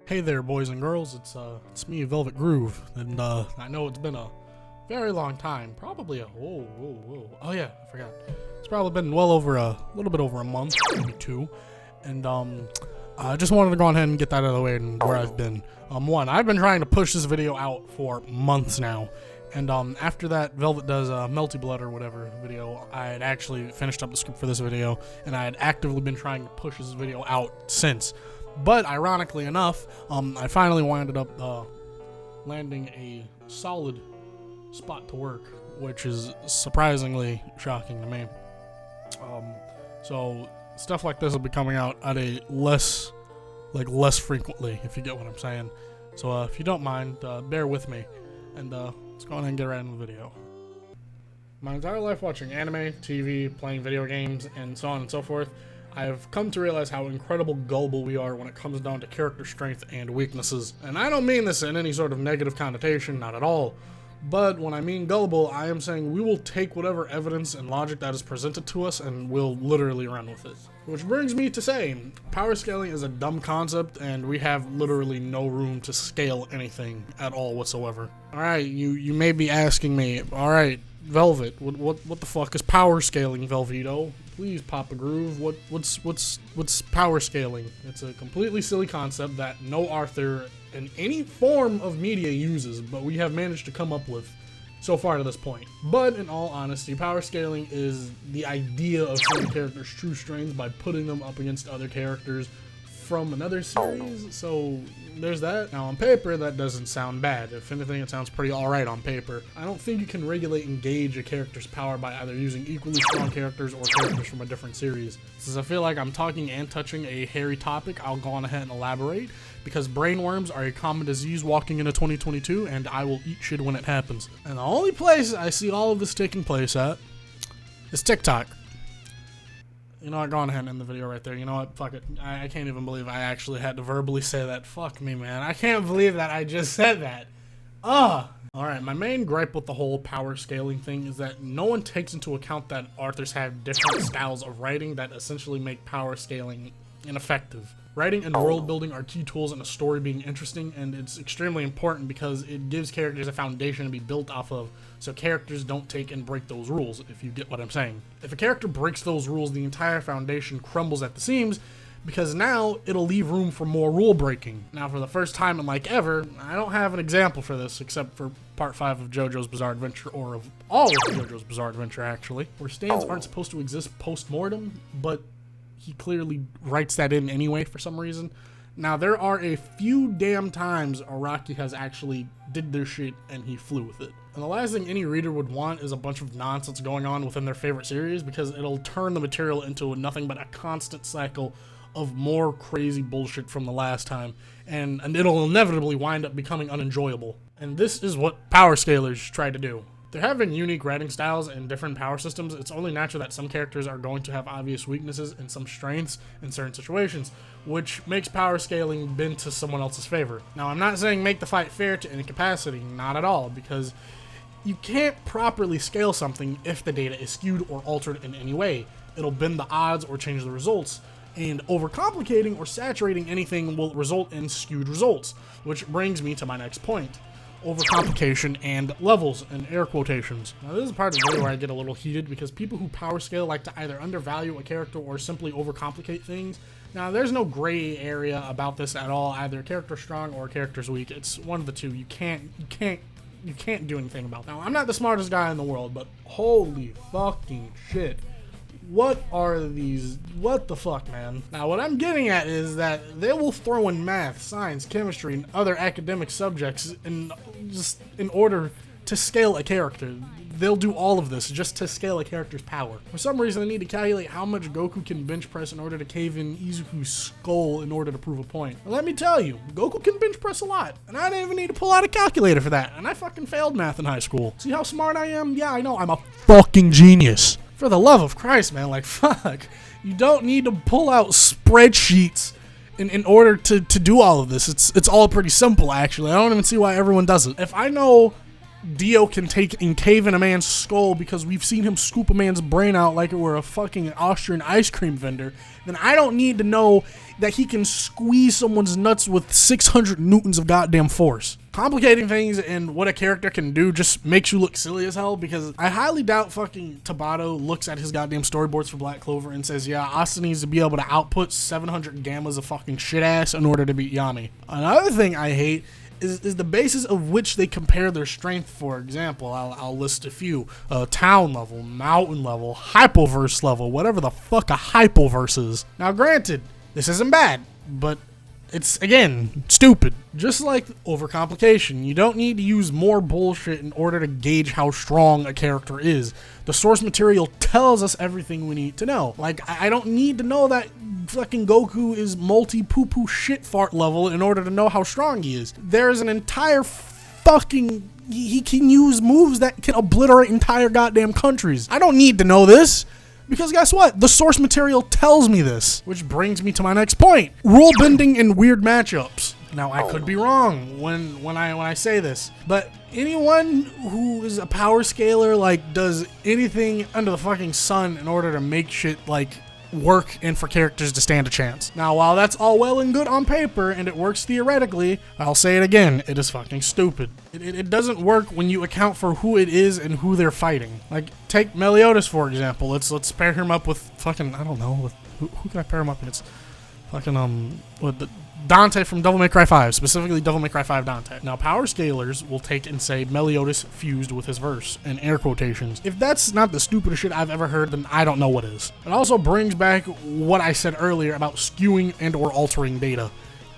Hey there, boys and girls. It's me, Velvet Groove, and I know it's been a very long time. Probably oh yeah, I forgot. It's probably been well over a little bit over a month, maybe two, and I just wanted to go ahead and get that out of the way and where I've been. One, I've been trying to push this video out for months now, and after that Velvet Does Melty Blood or whatever video, I had actually finished up the script for this video, and I had actively been trying to push this video out since. But ironically enough, I finally winded up landing a solid spot to work, which is surprisingly shocking to me. So stuff like this will be coming out at a less frequently, if you get what I'm saying. So if you don't mind, bear with me, and let's go ahead and get right into the video. My entire life watching anime, TV, playing video games, and so on and so forth, I've come to realize how incredible gullible we are when it comes down to character strength and weaknesses. And I don't mean this in any sort of negative connotation, not at all. But when I mean gullible, I am saying we will take whatever evidence and logic that is presented to us and we'll literally run with it. Which brings me to say, power scaling is a dumb concept and we have literally no room to scale anything at all whatsoever. Alright, you may be asking me, alright, Velvet, what the fuck is power scaling, Velveto? Please, Papa Groove, what's power scaling? It's a completely silly concept that no author in any form of media uses, but we have managed to come up with so far to this point. But in all honesty, power scaling is the idea of showing characters' true strengths by putting them up against other characters from another series, so there's that. Now on paper, that doesn't sound bad. If anything, it sounds pretty alright on paper. I don't think you can regulate and gauge a character's power by either using equally strong characters or characters from a different series. Since I feel like I'm talking and touching a hairy topic, I'll go on ahead and elaborate, because brainworms are a common disease walking into 2022, and I will eat shit when it happens. And the only place I see all of this taking place at is TikTok. You know what, go on ahead and end the video right there. You know what, fuck it. I can't even believe I actually had to verbally say that. Fuck me, man. I can't believe that I just said that. Alright, my main gripe with the whole power scaling thing is that no one takes into account that authors have different styles of writing that essentially make power scaling ineffective. Writing and world building are key tools in a story being interesting, and it's extremely important because it gives characters a foundation to be built off of, so characters don't take and break those rules, if you get what I'm saying. If a character breaks those rules, the entire foundation crumbles at the seams, because now it'll leave room for more rule breaking. Now, for the first time in like ever, I don't have an example for this except for part 5 of JoJo's Bizarre Adventure, or of all of JoJo's Bizarre Adventure actually, where stands aren't supposed to exist post-mortem, but he clearly writes that in anyway for some reason. Now, there are a few damn times Araki has actually did their shit and he flew with it. And the last thing any reader would want is a bunch of nonsense going on within their favorite series, because it'll turn the material into nothing but a constant cycle of more crazy bullshit from the last time, and it'll inevitably wind up becoming unenjoyable. And this is what power scalers try to do. They're having unique writing styles and different power systems. It's only natural that some characters are going to have obvious weaknesses and some strengths in certain situations, which makes power scaling bend to someone else's favor. Now, I'm not saying make the fight fair to any capacity, not at all, because you can't properly scale something if the data is skewed or altered in any way. It'll bend the odds or change the results, and overcomplicating or saturating anything will result in skewed results, which brings me to my next point. Overcomplication and levels, in air quotations. Now, this is part of the video where I get a little heated, because people who power scale like to either undervalue a character or simply overcomplicate things. Now, there's no gray area about this at all. Either a character's strong or a character's weak. It's one of the two. You can't do anything about that. Now, I'm not the smartest guy in the world, but holy fucking shit. What are these? What the fuck, man? Now, what I'm getting at is that they will throw in math, science, chemistry, and other academic subjects in order to scale a character. They'll do all of this just to scale a character's power. For some reason, they need to calculate how much Goku can bench press in order to cave in Izuku's skull in order to prove a point. Well, let me tell you, Goku can bench press a lot, and I didn't even need to pull out a calculator for that, and I fucking failed math in high school. See how smart I am? Yeah, I know, I'm a fucking genius. For the love of Christ, man, like, fuck. You don't need to pull out spreadsheets in order to do all of this. It's all pretty simple, actually. I don't even see why everyone does it. If I know Dio can take and cave in a man's skull because we've seen him scoop a man's brain out like it were a fucking Austrian ice cream vendor, then I don't need to know that he can squeeze someone's nuts with 600 newtons of goddamn force. Complicating things and what a character can do just makes you look silly as hell, because I highly doubt fucking Tabata looks at his goddamn storyboards for Black Clover and says, yeah, Asta needs to be able to output 700 gammas of fucking shit ass in order to beat Yami. Another thing I hate is the basis of which they compare their strength. For example, I'll list a few. Town level, mountain level, hypoverse level, whatever the fuck a hypoverse is. Now granted, this isn't bad, but it's, again, stupid. Just like overcomplication, you don't need to use more bullshit in order to gauge how strong a character is. The source material tells us everything we need to know. Like, I don't need to know that fucking Goku is multi-poo-poo shit fart level in order to know how strong he is. There's an entire fucking... He can use moves that can obliterate entire goddamn countries. I don't need to know this. Because guess what? The source material tells me this. Which brings me to my next point. Rule bending in weird matchups. Now, I could be wrong when I say this, but anyone who is a power scaler, like, does anything under the fucking sun in order to make shit, like, work and for characters to stand a chance. Now, while that's all well and good on paper and it works theoretically, I'll say it again, it is fucking stupid. It doesn't work when you account for who it is and who they're fighting. Like, take Meliodas for example. Let's pair him up with fucking, I don't know, with who can I pair him up with? It's fucking with the Dante from Devil May Cry 5, specifically Devil May Cry 5 Dante. Now, power scalers will take and say Meliodas fused with his verse, in air quotations. If that's not the stupidest shit I've ever heard, then I don't know what is. It also brings back what I said earlier about skewing and or altering data.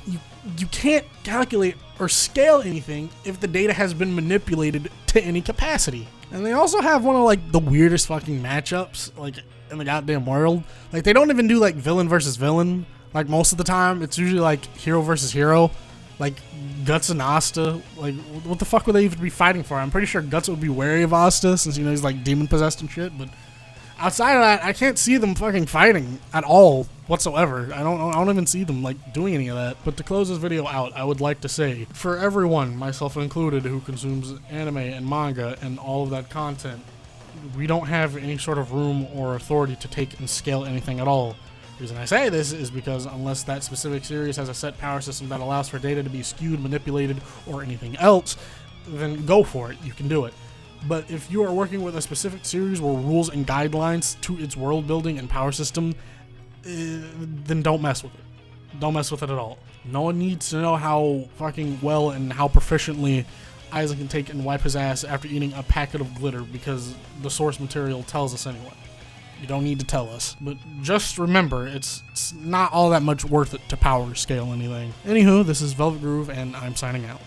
You can't calculate or scale anything if the data has been manipulated to any capacity. And they also have one of, like, the weirdest fucking matchups, like, in the goddamn world. Like, they don't even do, like, villain versus villain. Like, most of the time, it's usually, like, hero versus hero. Like, Guts and Asta. Like, what the fuck would they even be fighting for? I'm pretty sure Guts would be wary of Asta, since, you know, he's, like, demon-possessed and shit. But outside of that, I can't see them fucking fighting at all whatsoever. I don't even see them, like, doing any of that. But to close this video out, I would like to say, for everyone, myself included, who consumes anime and manga and all of that content, we don't have any sort of room or authority to take and scale anything at all. The reason I say this is because unless that specific series has a set power system that allows for data to be skewed, manipulated, or anything else, then go for it. You can do it. But if you are working with a specific series where rules and guidelines to its world building and power system, then don't mess with it. Don't mess with it at all. No one needs to know how fucking well and how proficiently Isaac can take and wipe his ass after eating a packet of glitter, because the source material tells us anyway. You don't need to tell us. But just remember, it's not all that much worth it to power scale anything. Anywho, this is Velvet Groove, and I'm signing out.